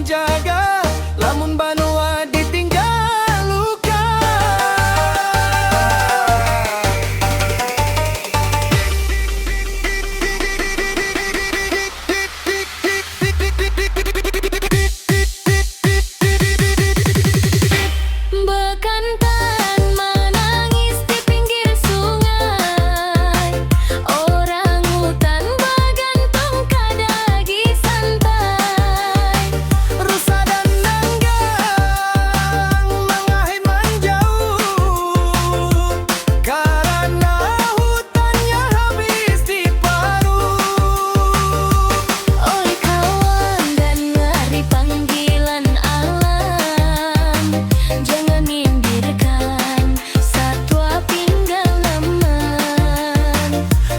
menjaga, lamun banua ditinggal luka. Bekantan menangis di pinggir sungai, orang hutan bergantung kadagi santai. Rusa dan nanggang mengahai menjauh, karena hutannya habis diparuh. Oi kawan, dengar panggilan alam, jangan minggirkan satwa pinggal aman.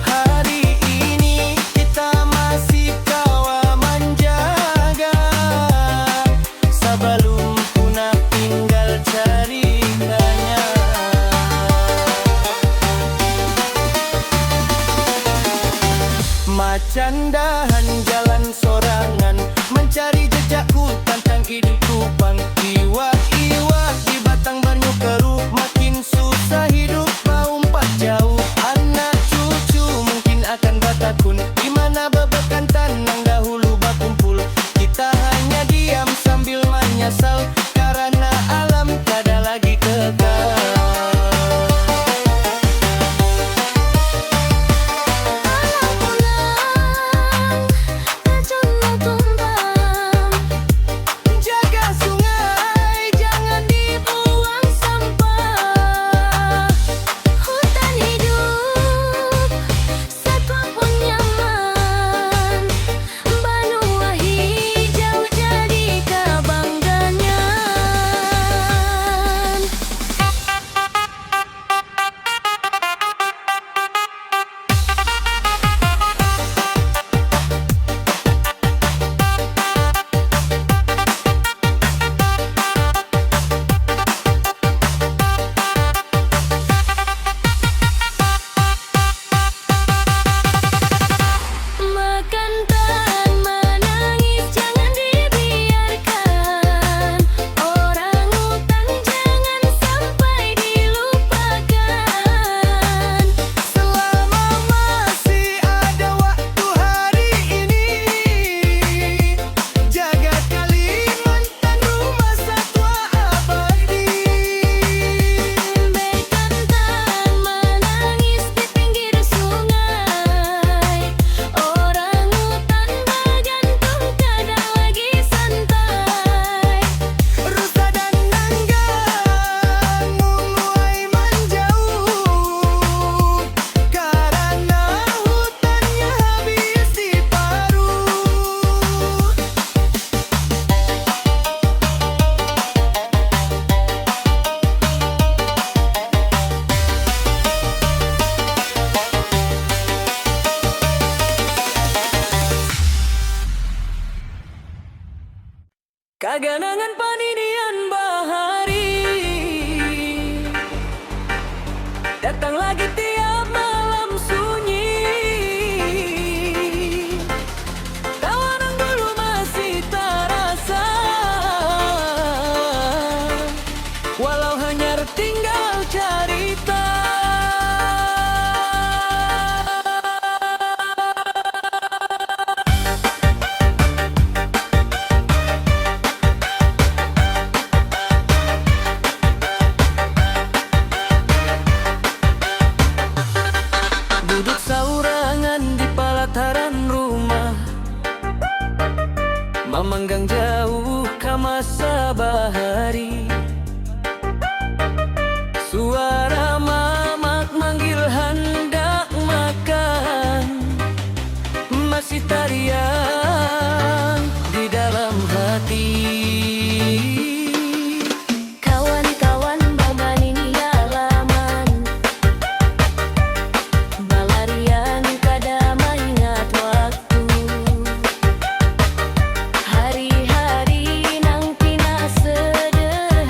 Hari ini kita masih kawa menjaga, sebelum punah tinggal ceritanya. Macan dahan jalan sorangan, mencari jejak hutan tang hidup kupang. Iwak-iwak di batang banyu keruh, makin susah hidup mau umpat jauh. Anak cucu mungkin akan batakun, di mana bebekan tanang dahulu berkumpul. Kita hanya diam sambil menyesal, karena alam tiada lagi kekal. Alam pulang, racunnya tumbang. Jaga sungai, jangan Buang sampah, hutan hidup, satwa pun nyaman. Banua hijau jadi kebanggaan. Bekantan menangis jangan dibiarkan, orang hutan jangan sampai dilupakan. selama masih ada waktu hari ini, jaga Kalimantan, rumah satwa abadi. Bekantan menangis di pinggir sungai, orang hutan bergantung kadang lagi santai. Rusa dan nanggang mulai menjauh, karena hutannya habis diparuh. Kaganangan paninian bahari datang lagi tiap malam sunyi. Tawanan dulu masih terasa, walau hanya tinggal cerita. Duduk saurangan di pelataran rumah, memanggang jauh ke masa bahari. Suara mamak manggil hendak makan, masih tarian di dalam hati. Kawan-kawan berbanding halaman, balarian kada mengingat waktu. Hari-hari nang pina sederhana,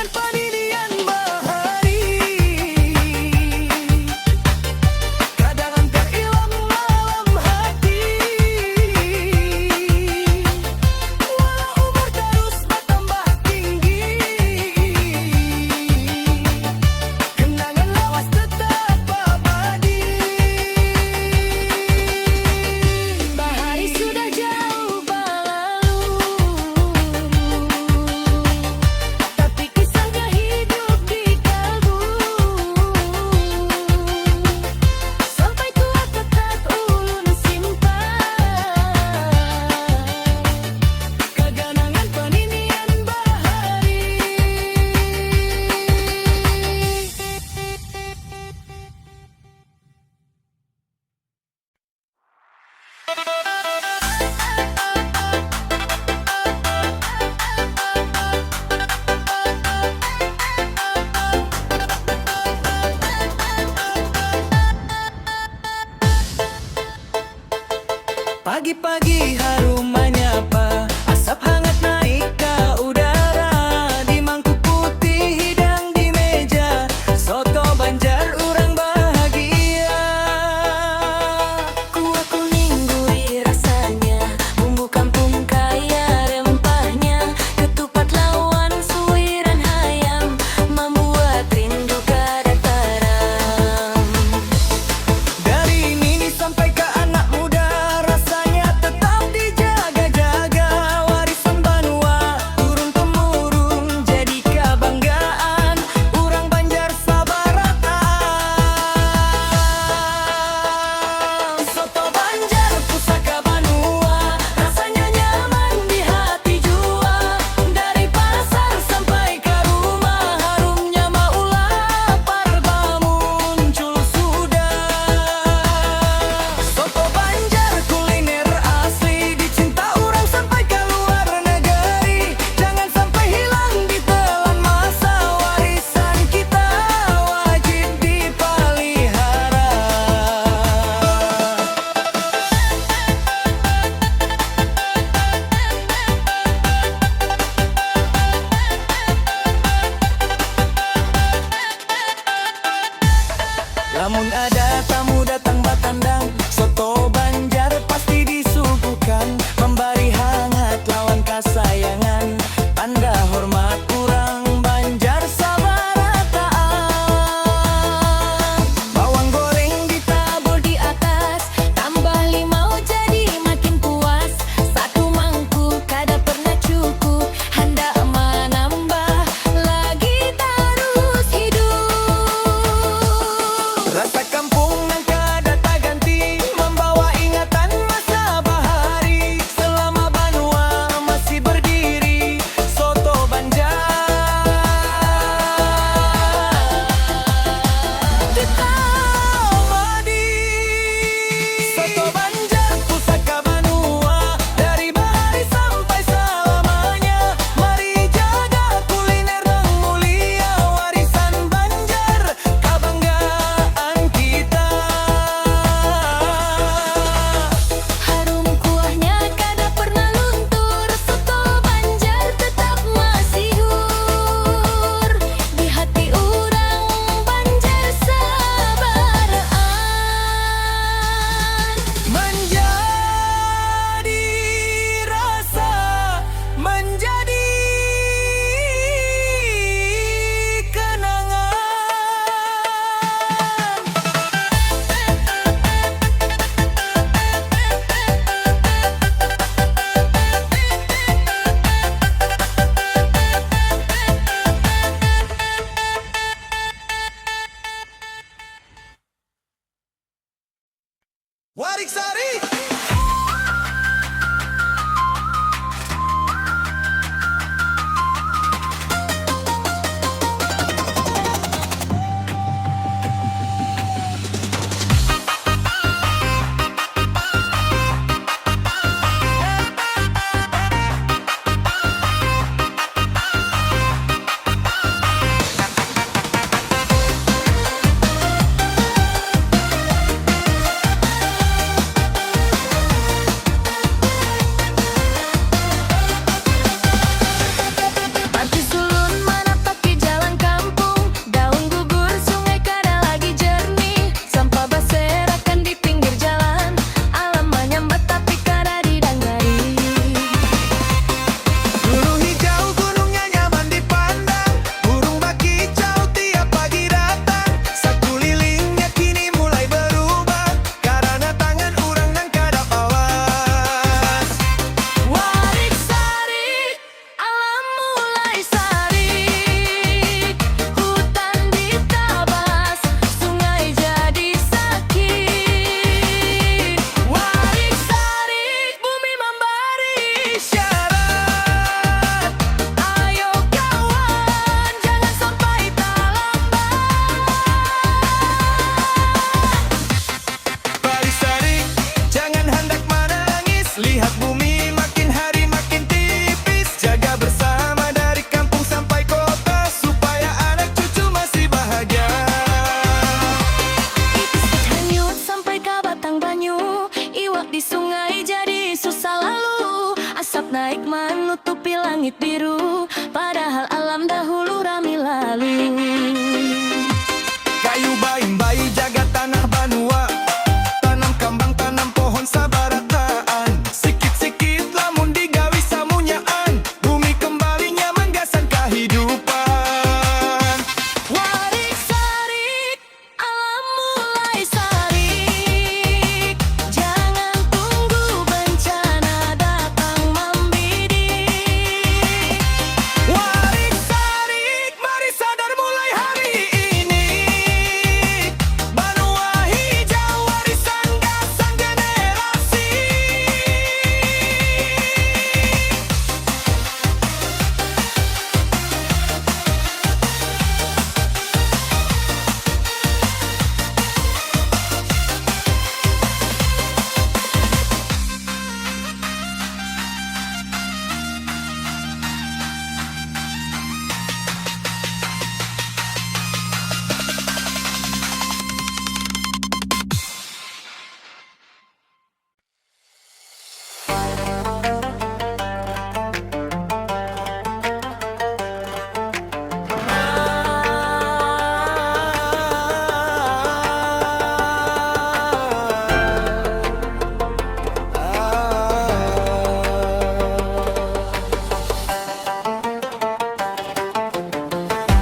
dengan peninian bahari. Kadang terhilang malam hati. Walau umur terus bertambah tinggi, kenangan lawas tetap abadi. Bahari sudah jauh berlalu, Tapi kisahnya hidup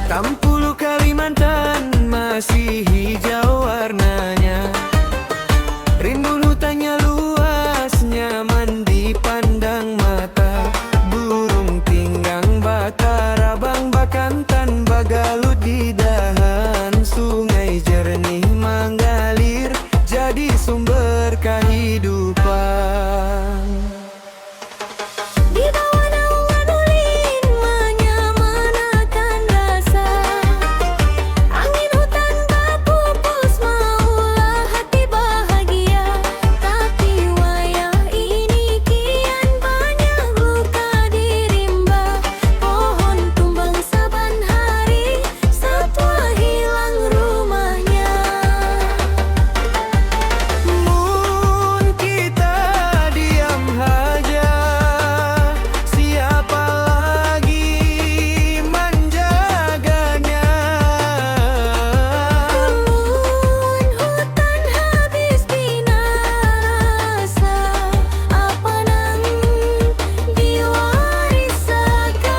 Tampulu Kalimantan masih hijau warnanya, rimbun hutannya luas, nyaman dipandang mata. Burung tinggang, bata, rabang, bakantan, bagalut di dahan. Sungai jernih mengalir, jadi sumber kehidupan. Di bawah naungan ulin menyemanakan rasa. Angin hutan berpupus maulah hati bahagia. Tapi wayah ini kian banyak luka dirimba. Pohon tumbang saban hari, satwa hilang rumahnya. Mun kita diam haja, siapa lagi menjaganya? Kebun hutan habis bina rasa, apa nang diwarisakan?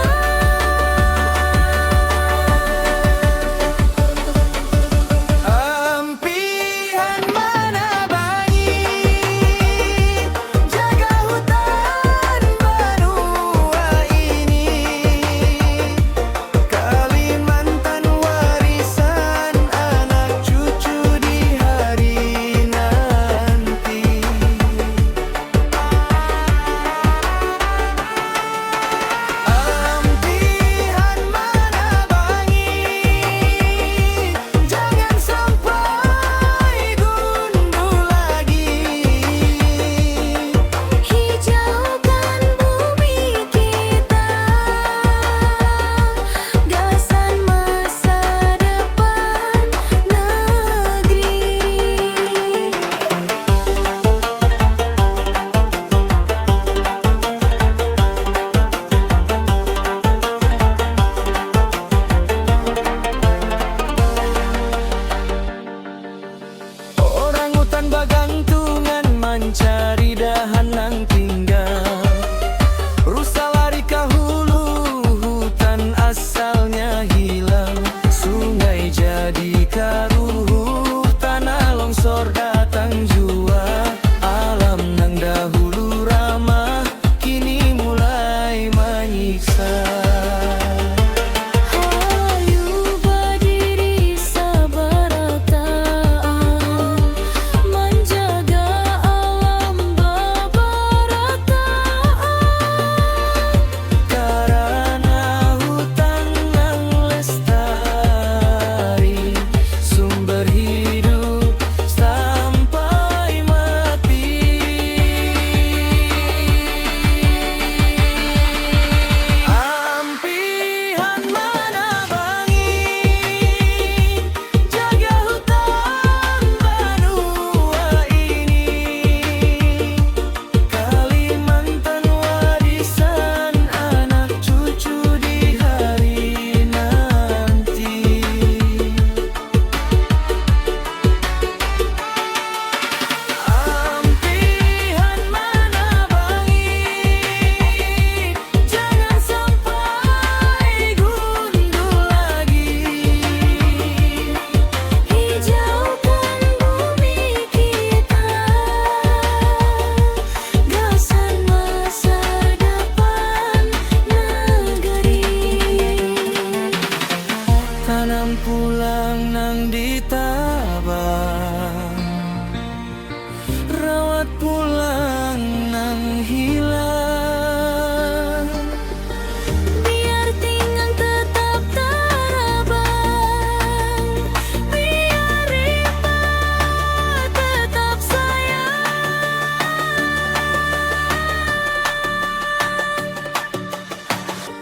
Ampihan manabangi, jaga hutan benua ini. Kalimantan warisan anak cucu di hari nanti. Ampihan manabangi, jangan sampai gundul lagi. Hijaukan bumi kita, gasan masa depan negeri. Orang hutan bagantungan mencari dahan nang tinggal. Rusa lari ke hulu, hutan asalnya hilang. Sungai jadi karuh, tanah longsor datang jua. Alam nang dahulu ramah, kini mulai menyiksa. Hayu berdiri sabarataan, menjaga alam beberataan. Karena hutan nang lestari, sumber hidup sampai mati. Ampihan manabangi, jaga hutan benua ini. Kalimantan warisan anak cucu di hari nanti. Ampihan manabangi, jangan sampai gundul lagi. Hijaukan bumi kita, gasan masa depan negeri. Tanam pulang nang ditabang, rawat pulang nang hilang. Biar tinggang tetap terabang, biar rimba tetap sayang.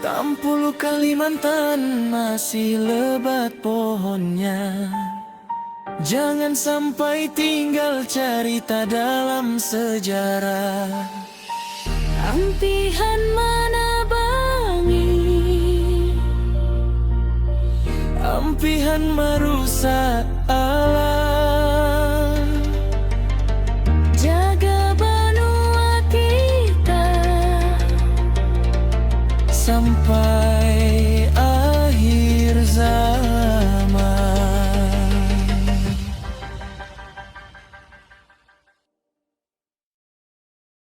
Tampulu Kalimantan masih lebat pohonnya, jangan sampai tinggal cerita dalam sejarah. Ampihan manabangi, Ampihan merusak